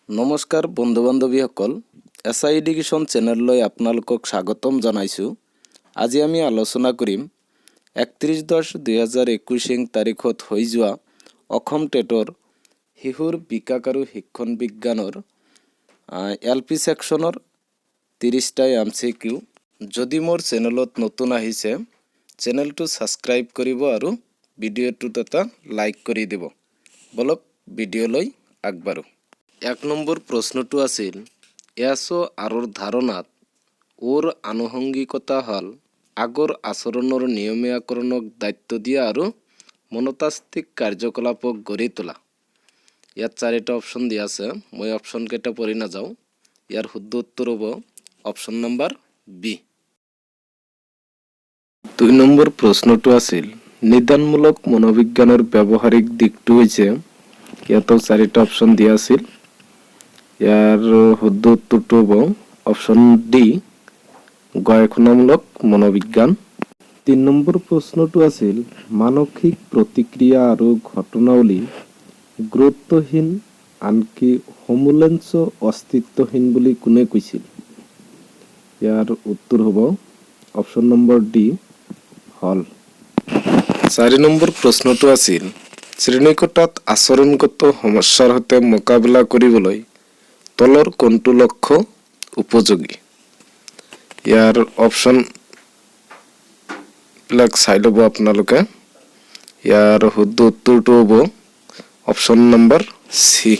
নমস্কাৰ বন্ধু বান্ধৱীসকল, SI education চেনেললৈ আপোনালোকক স্বাগতম জনাইছোঁ। আজি আমি আলোচনা কৰিম 31/10/2021 তাৰিখত হৈ যোৱা অসম টেটৰ শিশুৰ বিকাশ আৰু শিক্ষণ বিজ্ঞানৰ LP ছেকশ্যনৰ 30টা MCQ। যদি মোৰ চেনেলত নতুন আহিছে, চেনেলটো ছাবস্ক্ৰাইব কৰিব আৰু ভিডিঅ'টোত এটা লাইক কৰি দিব। বলক ভিডিঅ'লৈ আগবাঢ়ো। 1 নম্বৰ প্ৰশ্নটো আছিল, এছো আৰৰ ধাৰণাত ওৰ আনুষংগিকতা হ'ল আগৰ আচৰণৰ নিয়মীয়াকৰণক দায়িত্ব দিয়া আৰু মনস্তাত্ত্বিক কাৰ্যকলাপক গঢ়ি তোলা। ইয়াত 4টা অপশ্যন দিয়া আছে, মই অপশ্যনকেইটা পঢ়ি নাযাওঁ। ইয়াৰ শুদ্ধ উত্তৰ হ'ব অপশ্যন নম্বৰ বি। 2 নম্বৰ প্ৰশ্নটো আছিল, নিদানমূলক মনোবিজ্ঞানৰ ব্যৱহাৰিক দিশটো হৈছে, ইয়াতো 4টা অপশ্যন দিয়া আছিল। ইয়াৰ শুদ্ধ উত্তৰটো হ'ব অপশ্যন ডি, গৱেষণামূলক মনোবিজ্ঞান। 3 নম্বৰ প্ৰশ্নটো আছিল, মানসিক প্ৰতিক্ৰিয়া আৰু ঘটনাৱলী গুৰুত্বহীন আনকি সমুলেঞ্চ অস্তিত্বহীন বুলি কোনে কৈছিল? ইয়াৰ উত্তৰ হ'ব অপশ্যন নম্বৰ ডি, হল। 4 নম্বৰ প্ৰশ্নটো আছিল, শ্ৰেণীকোঠাত আচৰণগত সমস্যাৰ সৈতে মোকাবিলা কৰিবলৈ তলৰ কোনটো লক্ষ্য উপযোগী? ইয়াৰ অপশ্যন বিলাক চাই ল'ব আপোনালোকে। ইয়াৰ শুদ্ধ উত্তৰটো হ'ব অপশ্যন নম্বৰ চি।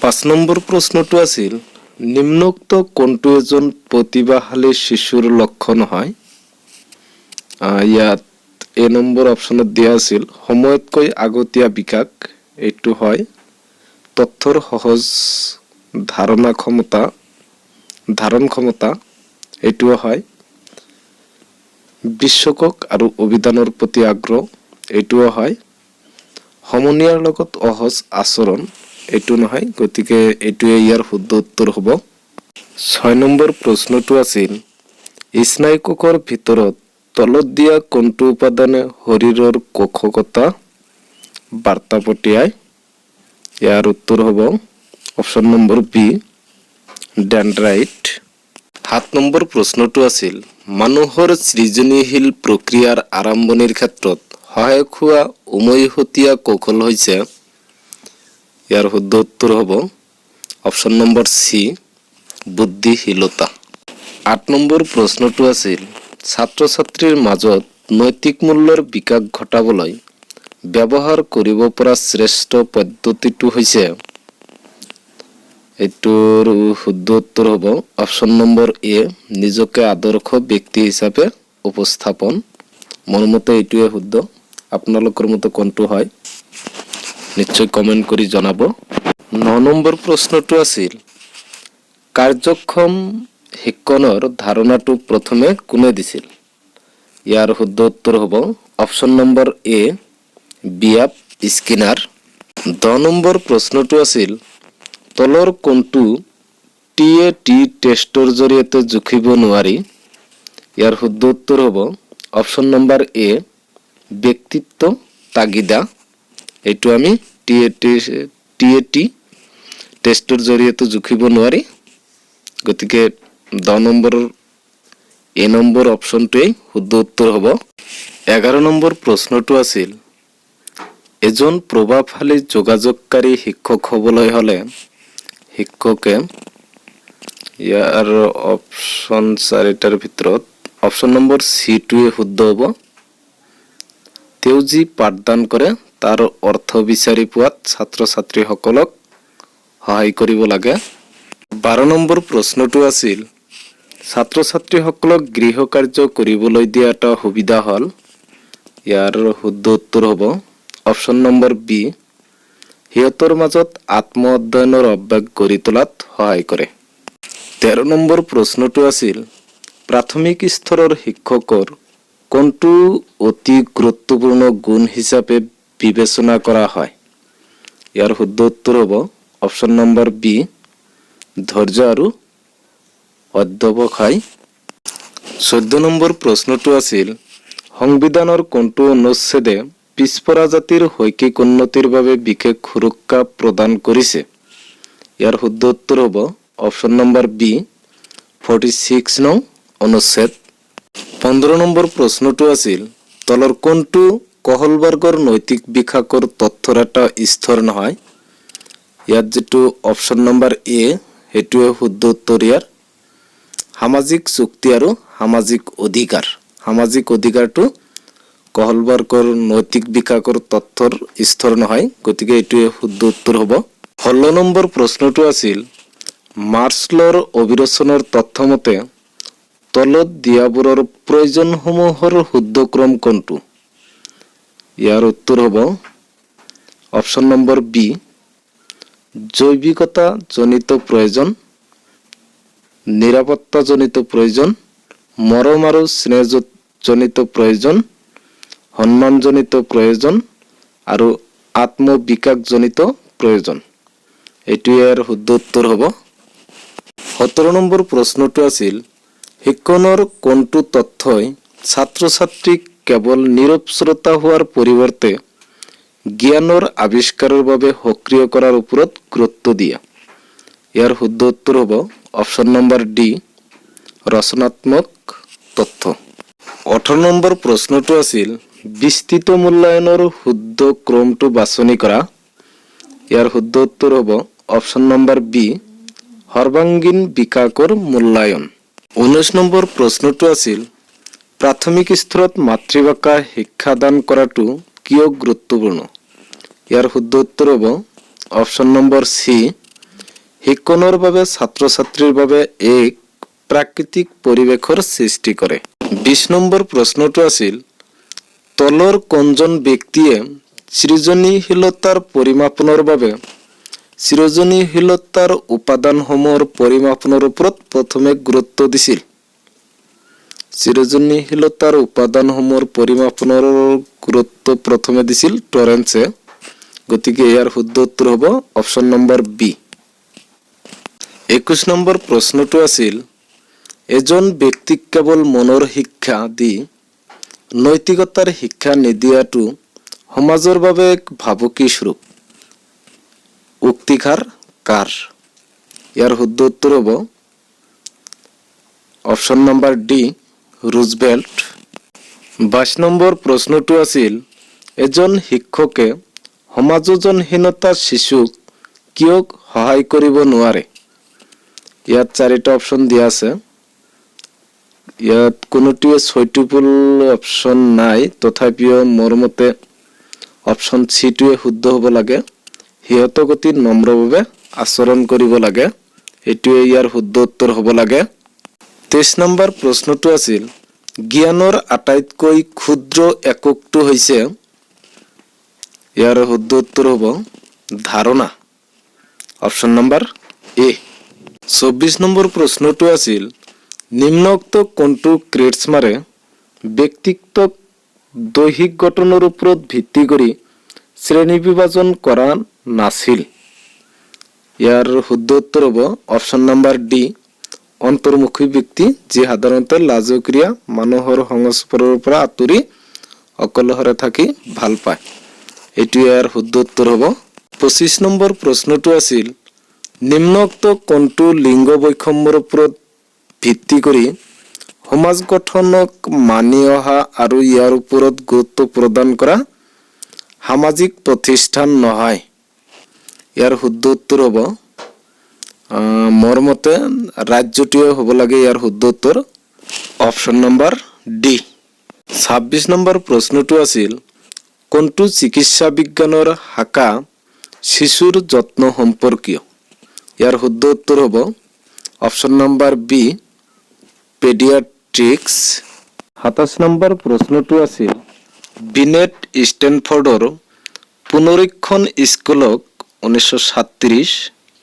5 নম্বৰ প্ৰশ্নটো আছিল, নিম্নোক্ত কোনটো এজন প্ৰতিভাশালী শিশুৰ লক্ষণ হয়? ইয়াত এ নম্বৰ অপশ্যনত দিয়া আছিল সময়তকৈ আগতীয়া বিকাশ, এইটো হয়। তথ্যৰ সহজ ধাৰণ ক্ষমতা, এইটোও হয়। বিশ্বকক আৰু অভিধানৰ প্ৰতি আগ্ৰহ, এইটোও হয়। সমনীয়াৰ লগত অসহজ আচৰণ, এইটো নহয়, গতিকে এইটোৱে ইয়াৰ শুদ্ধ উত্তৰ হ'ব। 6 নম্বৰ প্ৰশ্নটো আছিল, স্নায়ুকোষৰ ভিতৰত তলত দিয়া কোনটো উপাদানে শৰীৰৰ কোষকতা বাৰ্তা পঠিয়ায়? ইয়াৰ উত্তৰ হ'ব option number B, dendrite. 7 number প্ৰশ্নটো আছিল, মানুহৰ সৃজনীশীল প্ৰক্ৰিয়াৰ আৰম্ভণিৰ ক্ষেত্ৰত সহায়ক হোৱা উমৈহতীয়া কৌশল হৈছে? ইয়াৰ শুদ্ধ উত্তৰ হ'ব অপশ্যন নম্বৰ চি, বুদ্ধিশীলতা। 8 নম্বৰ প্ৰশ্নটো আছিল, ছাত্ৰ ছাত্ৰীৰ মাজত নৈতিক মূল্যৰ বিকাশ ঘটাবলৈ ব্যৱহাৰ কৰিব পৰা শ্ৰেষ্ঠ পদ্ধতিটো হৈছে? এইটোৰ শুদ্ধ উত্তৰ হ'ব অপশ্যন নম্বৰ এ, নিজকে আদৰ্শ ব্যক্তি হিচাপে উপস্থাপন। মোৰ মতে এইটোৱে শুদ্ধ। আপোনালোকৰ মতে কোনটো হয় নিশ্চয় কমেণ্ট কৰি জনাব। 9 নম্বৰ প্ৰশ্নটো আছিল, কাৰ্যক্ষম শিক্ষণৰ ধাৰণাটো প্ৰথমে কোনে দিছিল? ইয়াৰ শুদ্ধ উত্তৰ হ'ব অপশ্যন নম্বৰ এ, বিএফ স্কিনাৰ। 10 নম্বৰ প্ৰশ্নটো আছিল, তলৰ কোনটো TAT টেষ্টৰ জৰিয়তে জুখিব নোৱাৰি? ইয়াৰ শুদ্ধ উত্তৰ হ'ব অপশ্যন নম্বৰ এ, ব্যক্তিত্ব তাগিদা। এইটো আমি TAT টেষ্টৰ জৰিয়তে জুখিব নোৱাৰি, গতিকে 10 নম্বৰৰ এ নম্বৰ অপশ্যনটোৱেই শুদ্ধ উত্তৰ হ'ব। 11 নম্বৰ প্ৰশ্নটো আছিল, এজন প্ৰভাৱশালী যোগাযোগকাৰী শিক্ষক হ'বলৈ হ'লে শিক্ষকে, ইয়াৰ অপশ্যন 4টাৰ ভিতৰত অপশ্যন নম্বৰ চিটোৱে শুদ্ধ হ'ব। তেওঁ যি পাঠদান কৰে তাৰ অৰ্থ বিচাৰি পোৱাত ছাত্ৰ ছাত্ৰীসকলক সহায় কৰিব লাগে। 12 নম্বৰ প্ৰশ্নটো আছিল, ছাত্ৰ ছাত্ৰীসকলক গৃহ কাৰ্য কৰিবলৈ দিয়া এটা সুবিধা হ'ল? ইয়াৰ শুদ্ধ উত্তৰ হ'ব অপশ্যন নম্বৰ বি, সিহঁতৰ মাজত আত্ম অধ্যয়নৰ অভ্যাস গঢ়ি তোলাত সহায় কৰে। 13 নম্বৰ প্ৰশ্নটো আছিল, প্ৰাথমিক স্তৰৰ শিক্ষকৰ কোনটো অতি গুৰুত্বপূৰ্ণ গুণ হিচাপে বিবেচনা কৰা হয়? ইয়াৰ শুদ্ধ উত্তৰ হ'ব অপশ্যন নম্বৰ বি, ধৈৰ্য আৰু অধ্যৱসায়। 14 নম্বৰ প্ৰশ্নটো আছিল, সংবিধানৰ কোনটো অনুচ্ছেদে পিছপৰা জাতিৰ শৈক্ষিক উন্নতিৰ বাবে বিশেষ সুৰক্ষা প্ৰদান কৰিছে? ইয়াৰ শুদ্ধ উত্তৰ হ'ব অপশ্যন নম্বৰ বি 46 নং অনুচ্ছেদ। 15 নম্বৰ প্ৰশ্নটো আছিল তলৰ কোনটো কহলবাৰ্গৰ নৈতিক বিকাশৰ তথ্যৰ এটা স্তৰ নহয়? ইয়াত যেটো অপশ্যন নম্বৰ এ সেইটোৱে শুদ্ধ উত্তৰ ইয়াৰ। সামাজিক চুক্তি আৰু সামাজিক অধিকাৰ। সামাজিক অধিকাৰটো কহলবাৰ্গৰ নৈতিক বিকাশৰ তথ্যৰ স্তৰ নহয়, গতিকে এইটোৱে শুদ্ধ উত্তৰ হ'ব। 16 নম্বৰ প্ৰশ্নটো আছিল মাৰ্শলৰ অভিৰচনৰ তথ্যমতে তলত দিয়াবোৰৰ প্ৰয়োজনসমূহৰ শুদ্ধ ক্ৰম কোনটো? ইয়াৰ উত্তৰ হ'ব অপশ্যন নম্বৰ বি জৈৱিকতা জনিত প্ৰয়োজন, নিৰাপত্তাজনিত প্ৰয়োজন, মৰম আৰু স্নেহজনিত প্ৰয়োজন, সন্মানজনিত প্ৰয়োজন আৰু আত্মবিকাশজনিত প্ৰয়োজন। এইটো ইয়াৰ শুদ্ধ উত্তৰ হ'ব। 17 নম্বৰ প্ৰশ্নটো আছিল শিক্ষণৰ কোনটো তথ্যই ছাত্ৰ ছাত্ৰীক কেৱল নীৰৱ শ্ৰোতা হোৱাৰ পৰিৱৰ্তে জ্ঞানৰ আৱিষ্কাৰৰ বাবে সক্ৰিয় কৰাৰ ওপৰত গুৰুত্ব দিয়ে? ইয়াৰ শুদ্ধ উত্তৰ হ'ব অপশ্যন নম্বৰ ডি ৰচনাত্মক তথ্য। 18 নম্বৰ প্ৰশ্নটো আছিল বিস্তৃত মূল্যায়নৰ শুদ্ধ ক্ৰমটো বাছনি কৰা? ইয়াৰ শুদ্ধ উত্তৰ হ'ব অপশ্যন নম্বৰ বি সৰ্বাংগীন বিকাশৰ মূল্যায়ন। 19 নম্বৰ প্ৰশ্নটো আছিল প্ৰাথমিক স্তৰত মাতৃভাষা শিক্ষাদান কৰাটো কিয় গুৰুত্বপূৰ্ণ? ইয়াৰ শুদ্ধ উত্তৰ হ'ব অপশ্যন নম্বৰ চি শিক্ষণৰ বাবে ছাত্ৰ ছাত্ৰীৰ বাবে এক প্ৰাকৃতিক পৰিৱেশৰ সৃষ্টি কৰে। 20 নম্বৰ প্ৰশ্নটো আছিল তলৰ কোনজন ব্যক্তিয়ে সৃজনীশীলতাৰ পৰিমাপনৰ বাবে সৃজনীশীলতাৰ উপাদানসমূহৰ পৰিমাপনৰ ওপৰত প্ৰথমে গুৰুত্ব দিছিল? সৃজনীশীলতাৰ উপাদানসমূহৰ পৰিমাপনৰ গুৰুত্ব প্ৰথমে দিছিল টৰেন্সে, গতিকে ইয়াৰ শুদ্ধ উত্তৰ হ'ব অপশ্যন নম্বৰ বি। 21 নম্বৰ প্ৰশ্নটো আছিল এজন ব্যক্তিক কেৱল মনৰ শিক্ষা দি নৈতিকতাৰ শিক্ষা নিদিয়াটো সমাজৰ বাবে এক ভাবুকি স্বৰূপ। উক্তিষাৰ কাৰ? ইয়াৰ শুদ্ধ উত্তৰ হ'ব option number D Roosevelt. 22 number প্ৰশ্নটো আছিল এজন শিক্ষকে সমাযোজনহীনতা শিশুক কিয় সহায় কৰিব নোৱাৰে? ইয়াত 4টা অপশ্যন দিয়া আছে। ইয়াত কোনোটোৱে সুইটেবল অপশ্যন নাই, তথাপিও মোৰ মতে অপশ্যন চিটোৱে শুদ্ধ হ'ব লাগে। সিহঁতক অতি নম্ৰভাৱে আচৰণ কৰিব লাগে, এইটোৱে ইয়াৰ শুদ্ধ উত্তৰ হ'ব লাগে। 23 নম্বৰ প্ৰশ্নটো আছিল জ্ঞানৰ আটাইতকৈ ক্ষুদ্ৰ এককটো হৈছে? ইয়াৰ শুদ্ধ উত্তৰ হ'ব ধাৰণা, অপশ্যন নম্বৰ এ। 24 নম্বৰ প্ৰশ্নটো আছিল নিম্নোক্ত কোনটো ক্ৰেটছমাৰে ব্যক্তিত্বক দৈহিক গঠনৰ ওপৰত ভিত্তি কৰি শ্ৰেণী বিভাজন কৰা নাছিল? ইয়াৰ শুদ্ধ উত্তৰ হ'ব অপশ্যন নম্বৰ ডি অন্তৰ্মুখী ব্যক্তি, যি সাধাৰণতে লাজুকীয়া মানুহৰ সংস্পৰ্শৰ পৰা আঁতৰি অকলশৰে থাকি ভাল পায়। এইটো ইয়াৰ শুদ্ধ উত্তৰ হ'ব। 25 নম্বৰ প্ৰশ্নটো আছিল নিম্নোক্ত কোনটো লিংগ বৈষম্যৰ ওপৰত ভিত্তি কৰি সমাজ গঠনক মানি অহা আৰু ইয়াৰ ওপৰত গুৰুত্ব প্ৰদান কৰা সামাজিক প্ৰতিষ্ঠান নহয়? ইয়াৰ শুদ্ধ উত্তৰ হ'ব মোৰ মতে ৰাজ্যটোৱে হ'ব লাগে ইয়াৰ শুদ্ধ উত্তৰ, অপশ্যন নম্বৰ ডি। 26 নম্বৰ প্ৰশ্নটো আছিল কোনটো চিকিৎসা বিজ্ঞানৰ শাখা শিশুৰ যত্ন সম্পৰ্কীয়? ইয়াৰ শুদ্ধ উত্তৰ হ'ব option number B paediatrics. 27 number প্ৰশ্নটো আছিল বিনেট ষ্টেনফৰ্ডৰ পুনৰীক্ষণ স্কুলক 1937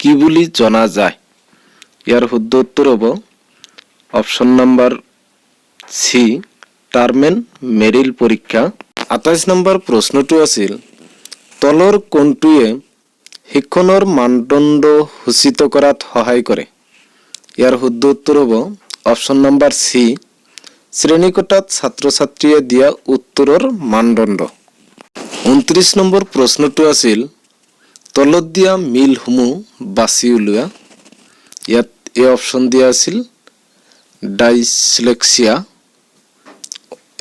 কি বুলি জনা যায়? ইয়াৰ শুদ্ধ উত্তৰ হ'ব অপশ্যন নম্বৰ চি টাৰ্মেন মেৰিল পৰীক্ষা। 28 নম্বৰ প্ৰশ্নটো আছিল তলৰ কোনটোৱে শিক্ষণৰ মানদণ্ড সূচিত কৰাত সহায় কৰে? ইয়াৰ শুদ্ধ উত্তৰ হ'ব অপশ্যন নম্বৰ চি শ্ৰেণীকোঠাত ছাত্ৰ ছাত্ৰীয়ে দিয়া উত্তৰৰ মানদণ্ড। 29 নম্বৰ প্ৰশ্নটো আছিল তলত দিয়া মিলসমূহ বাছি উলিওৱা। ইয়াত এ অপশ্যন দিয়া আছিল ডাইসলেক্সিয়া,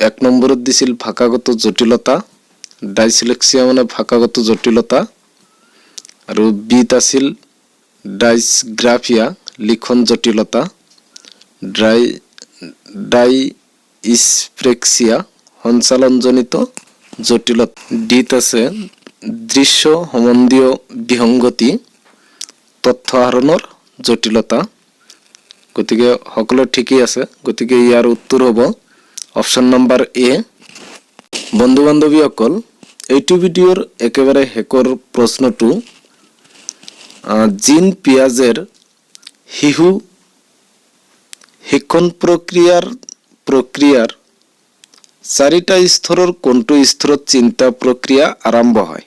1 নম্বৰত দিছিল ভাষাগত জটিলতা, ডাইসলেক্সিয়া মানে ভাষাগত জটিলতা, আৰু বিত আছিল ডাইসগ্ৰাফিয়া লিখন জটিলতা, ডাইসপ্ৰেক্সিয়া সঞ্চালনজনিত জটিলতা, ডিত আছে দৃশ্য সম্বন্ধীয় বিসংগতি তথ্য আহৰণৰ জটিলতা। গতিকে সকলো ঠিকই আছে, গতিকে ইয়াৰ উত্তৰ হ'ব অপশ্যন নম্বৰ এ। বন্ধু বান্ধৱীসকল, এইটো ভিডিঅ'ৰ একেবাৰে শেষৰ প্ৰশ্নটো জিন পিয়াজেৰ শিশু শিক্ষণ প্ৰক্ৰিয়াৰ 4টা স্তৰৰ কোনটো স্তৰত চিন্তা প্ৰক্ৰিয়া আৰম্ভ হয়?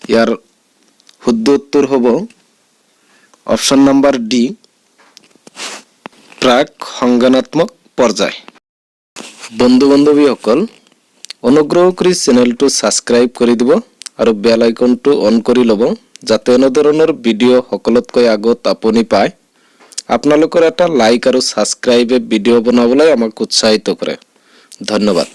ইয়াৰ শুদ্ধ উত্তৰ হ'ব অপশ্যন নম্বৰ ডি, প্ৰাক সংজ্ঞানাত্মক পৰ্যায়। বন্ধু বান্ধৱীসকল, অনুগ্ৰহ কৰি চেনেলটো ছাবস্ক্ৰাইব কৰি দিব আৰু বেল আইকনটো অন কৰি ল'ব, যাতে এনেধৰণৰ ভিডিঅ' সকলোতকৈ আগত আপুনি পায়। আপোনালোকৰ এটা লাইক আৰু ছাবস্ক্ৰাইবে ভিডিঅ' বনাবলৈ আমাক উৎসাহিত কৰে। ধন্যবাদ।